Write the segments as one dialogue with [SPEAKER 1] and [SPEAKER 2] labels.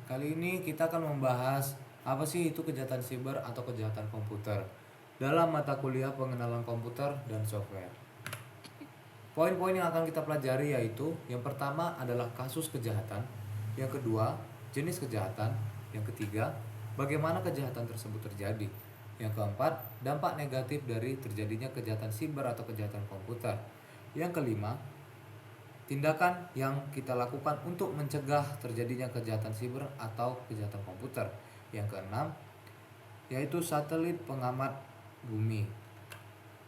[SPEAKER 1] Kali ini kita akan membahas apa sih itu kejahatan siber atau kejahatan komputer dalam mata kuliah pengenalan komputer dan software. Poin-poin yang akan kita pelajari yaitu yang pertama adalah kasus kejahatan, yang kedua jenis kejahatan, yang ketiga bagaimana kejahatan tersebut terjadi, yang keempat dampak negatif dari terjadinya kejahatan siber atau kejahatan komputer, yang kelima tindakan yang kita lakukan untuk mencegah terjadinya kejahatan siber atau kejahatan komputer. Yang keenam, yaitu satelit pengamat bumi.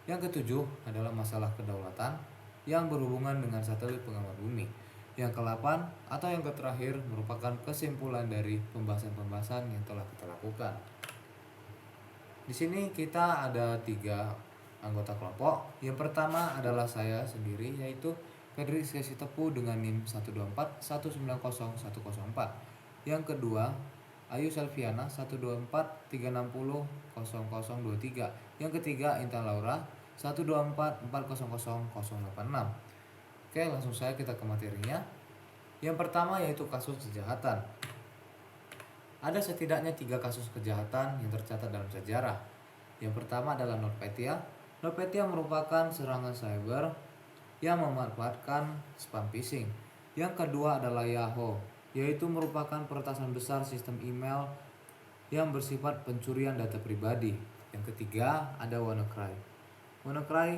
[SPEAKER 1] Yang ketujuh adalah masalah kedaulatan yang berhubungan dengan satelit pengamat bumi. Yang ke-8 atau yang terakhir merupakan kesimpulan dari pembahasan-pembahasan yang telah kita lakukan. Di sini kita ada 3 anggota kelompok. Yang pertama adalah saya sendiri, yaitu Fedri Sesi Tepu dengan NIM 124 190 104. Yang kedua Ayu Selviana 124 360 0023. Yang ketiga Intan Laura 124 400 086. Oke, langsung saja kita ke materinya. Yang pertama yaitu kasus kejahatan. Ada setidaknya 3 kasus kejahatan yang tercatat dalam sejarah. Yang pertama adalah NotPetya. NotPetya merupakan serangan cyber yang memanfaatkan spam phishing. Yang kedua adalah Yahoo, yaitu merupakan peretasan besar sistem email yang bersifat pencurian data pribadi. Yang ketiga ada WannaCry. WannaCry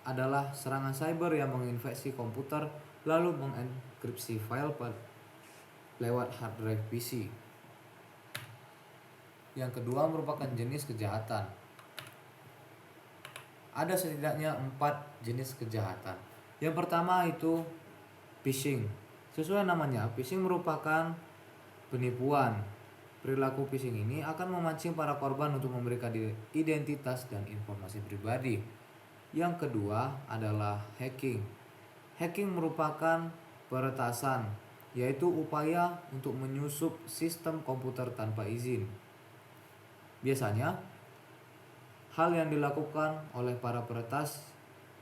[SPEAKER 1] adalah serangan cyber yang menginfeksi komputer lalu mengenkripsi file lewat hard drive PC. Yang kedua merupakan jenis kejahatan. Ada setidaknya 4 jenis kejahatan. Yang pertama itu phishing. Sesuai namanya, phishing merupakan penipuan. Perilaku phishing ini akan memancing para korban untuk memberikan identitas dan informasi pribadi. Yang kedua adalah hacking. Hacking merupakan peretasan, yaitu upaya untuk menyusup sistem komputer tanpa izin. Biasanya, hal yang dilakukan oleh para peretas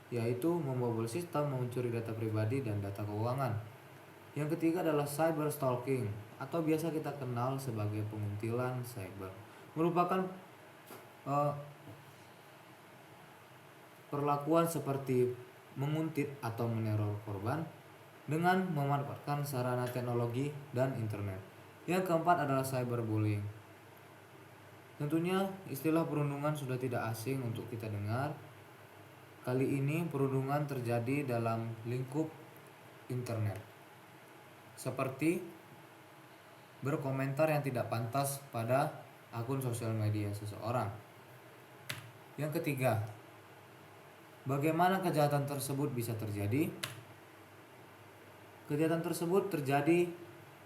[SPEAKER 1] yaitu membobol sistem, mencuri data pribadi dan data keuangan. Yang ketiga adalah cyber stalking atau biasa kita kenal sebagai penguntilan cyber. Merupakan perlakuan seperti menguntit atau meneror korban dengan memanfaatkan sarana teknologi dan internet. Yang keempat adalah cyberbullying. Tentunya istilah perundungan sudah tidak asing untuk kita dengar. Kali ini perundungan terjadi dalam lingkup internet, seperti berkomentar yang tidak pantas pada akun sosial media seseorang. Yang ketiga, bagaimana kejahatan tersebut bisa terjadi? Kejahatan tersebut terjadi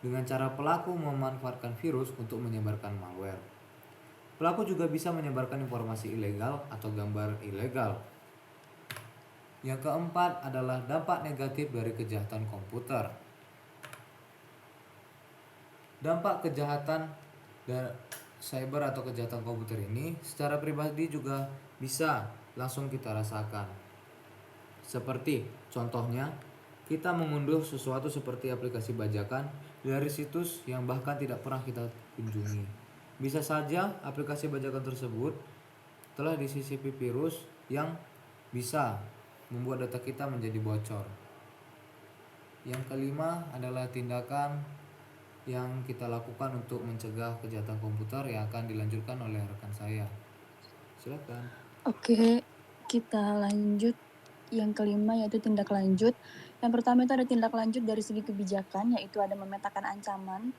[SPEAKER 1] dengan cara pelaku memanfaatkan virus untuk menyebarkan malware. Pelaku juga bisa menyebarkan informasi ilegal atau gambar ilegal. Yang keempat adalah dampak negatif dari kejahatan komputer. Dampak kejahatan cyber atau kejahatan komputer ini secara pribadi juga bisa langsung kita rasakan. Seperti contohnya, kita mengunduh sesuatu seperti aplikasi bajakan dari situs yang bahkan tidak pernah kita kunjungi. Bisa saja aplikasi bajakan tersebut telah disisipi virus yang bisa membuat data kita menjadi bocor. Yang kelima adalah tindakan yang kita lakukan untuk mencegah kejahatan komputer yang akan dilanjutkan oleh rekan saya. Silakan.
[SPEAKER 2] Oke, kita lanjut. Yang kelima yaitu tindak lanjut. Yang pertama itu ada tindak lanjut dari segi kebijakan, yaitu ada memetakan ancaman.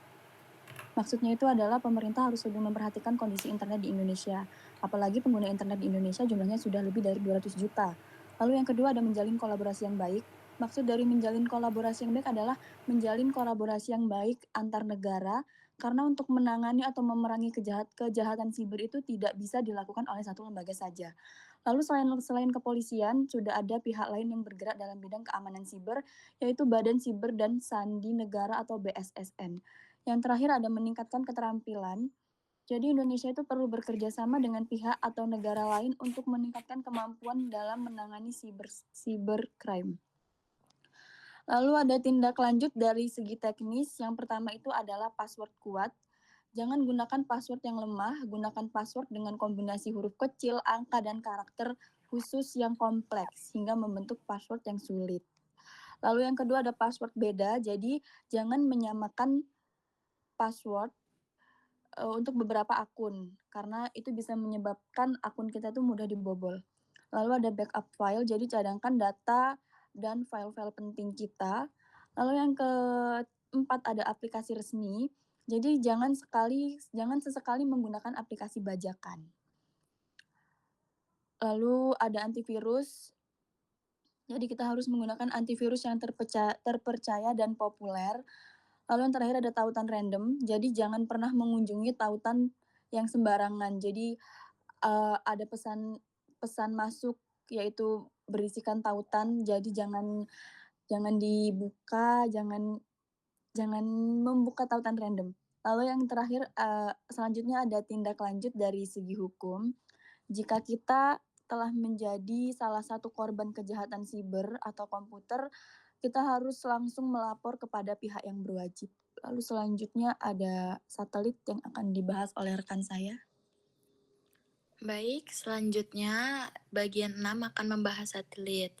[SPEAKER 2] Maksudnya itu adalah pemerintah harus lebih memperhatikan kondisi internet di Indonesia. Apalagi pengguna internet di Indonesia jumlahnya sudah lebih dari 200 juta. Lalu yang kedua ada menjalin kolaborasi yang baik. Maksud dari menjalin kolaborasi yang baik adalah menjalin kolaborasi yang baik antar negara, karena untuk menangani atau memerangi kejahatan siber itu tidak bisa dilakukan oleh satu lembaga saja. Lalu selain kepolisian, sudah ada pihak lain yang bergerak dalam bidang keamanan siber, yaitu Badan Siber dan Sandi Negara atau BSSN. Yang terakhir ada meningkatkan keterampilan. Jadi Indonesia itu perlu bekerja sama dengan pihak atau negara lain untuk meningkatkan kemampuan dalam menangani cybercrime. Lalu ada tindak lanjut dari segi teknis. Yang pertama itu adalah password kuat. Jangan gunakan password yang lemah, gunakan password dengan kombinasi huruf kecil, angka, dan karakter khusus yang kompleks hingga membentuk password yang sulit. Lalu yang kedua ada password beda, jadi jangan menyamakan password untuk beberapa akun, karena itu bisa menyebabkan akun kita tuh mudah dibobol. Lalu ada backup file, jadi cadangkan data dan file-file penting kita. Lalu yang keempat ada aplikasi resmi, jadi jangan sesekali menggunakan aplikasi bajakan. Lalu ada antivirus, jadi kita harus menggunakan antivirus yang terpercaya dan populer. Lalu yang terakhir ada tautan random, jadi jangan pernah mengunjungi tautan yang sembarangan. Jadi, ada pesan masuk yaitu berisikan tautan, jadi jangan jangan dibuka, jangan jangan membuka tautan random. Lalu yang terakhir, selanjutnya ada tindak lanjut dari segi hukum. Jika kita telah menjadi salah satu korban kejahatan siber atau komputer, kita harus langsung melapor kepada pihak yang berwajib. Lalu selanjutnya ada satelit yang akan dibahas oleh rekan saya.
[SPEAKER 3] Baik, selanjutnya bagian 6 akan membahas satelit.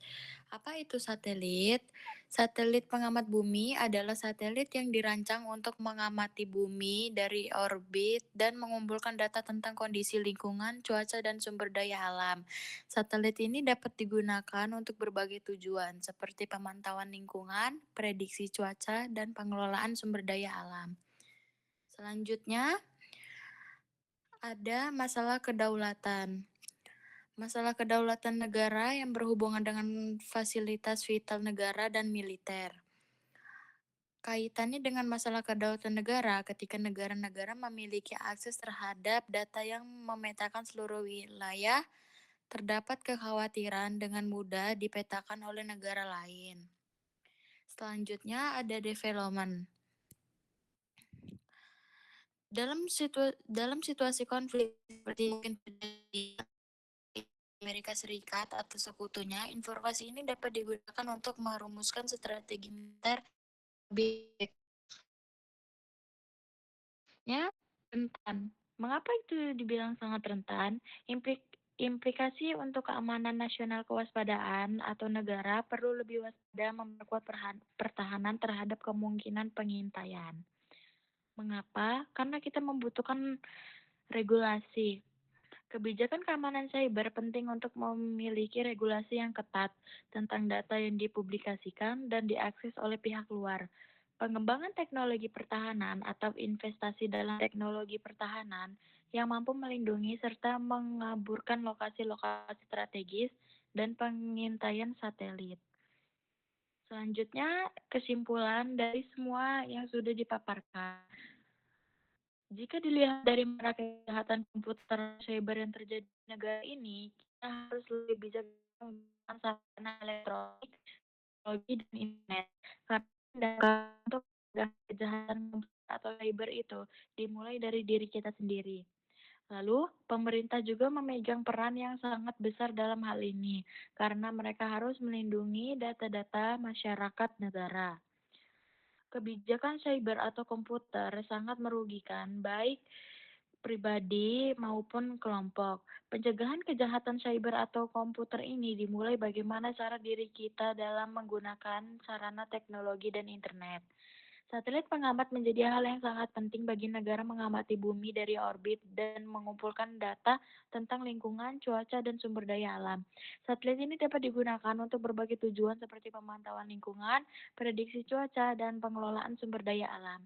[SPEAKER 3] Apa itu satelit? Satelit pengamat bumi adalah satelit yang dirancang untuk mengamati bumi dari orbit dan mengumpulkan data tentang kondisi lingkungan, cuaca, dan sumber daya alam. Satelit ini dapat digunakan untuk berbagai tujuan, seperti pemantauan lingkungan, prediksi cuaca, dan pengelolaan sumber daya alam. Selanjutnya, ada masalah kedaulatan. Masalah kedaulatan negara yang berhubungan dengan fasilitas vital negara dan militer. Kaitannya dengan masalah kedaulatan negara ketika negara-negara memiliki akses terhadap data yang memetakan seluruh wilayah, terdapat kekhawatiran dengan mudah dipetakan oleh negara lain. Selanjutnya ada development. Dalam situasi konflik seperti mungkin terjadi Amerika Serikat atau sekutunya, informasi ini dapat digunakan untuk merumuskan strategi militer lebih baiknya rentan. Mengapa itu dibilang sangat rentan? Implikasi untuk keamanan nasional kewaspadaan atau negara perlu lebih waspada memperkuat pertahanan terhadap kemungkinan pengintaian. Mengapa? Karena kita membutuhkan regulasi. Kebijakan keamanan cyber penting untuk memiliki regulasi yang ketat tentang data yang dipublikasikan dan diakses oleh pihak luar. Pengembangan teknologi pertahanan atau investasi dalam teknologi pertahanan yang mampu melindungi serta mengaburkan lokasi-lokasi strategis dan pengintaian satelit. Selanjutnya, kesimpulan dari semua yang sudah dipaparkan. Jika dilihat dari marak kejahatan komputer cyber yang terjadi di negara ini, kita harus lebih bijak menggunakan sarana elektronik, teknologi, dan internet. Karena tindakan untuk mencegah kejahatan komputer atau cyber itu dimulai dari diri kita sendiri. Lalu, pemerintah juga memegang peran yang sangat besar dalam hal ini, karena mereka harus melindungi data-data masyarakat negara. Kebijakan cyber atau komputer sangat merugikan baik pribadi maupun kelompok. Pencegahan kejahatan cyber atau komputer ini dimulai bagaimana cara diri kita dalam menggunakan sarana teknologi dan internet. Satelit pengamat menjadi hal yang sangat penting bagi negara mengamati bumi dari orbit dan mengumpulkan data tentang lingkungan, cuaca, dan sumber daya alam. Satelit ini dapat digunakan untuk berbagai tujuan seperti pemantauan lingkungan, prediksi cuaca, dan pengelolaan sumber daya alam.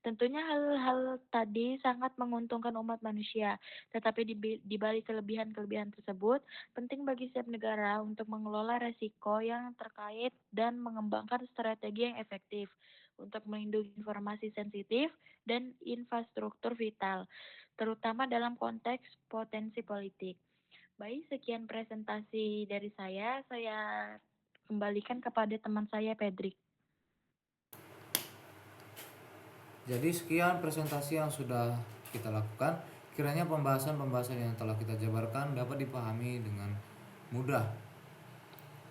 [SPEAKER 3] Tentunya hal-hal tadi sangat menguntungkan umat manusia, tetapi di balik kelebihan-kelebihan tersebut, penting bagi setiap negara untuk mengelola resiko yang terkait dan mengembangkan strategi yang efektif untuk melindungi informasi sensitif dan infrastruktur vital, terutama dalam konteks potensi politik. Baik, sekian presentasi dari saya. Saya kembalikan kepada teman saya, Pedrik.
[SPEAKER 1] Jadi sekian presentasi yang sudah kita lakukan. Kiranya pembahasan-pembahasan yang telah kita jabarkan dapat dipahami dengan mudah.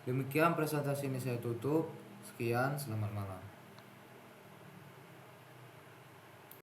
[SPEAKER 1] Demikian presentasi ini saya tutup. Sekian, selamat malam.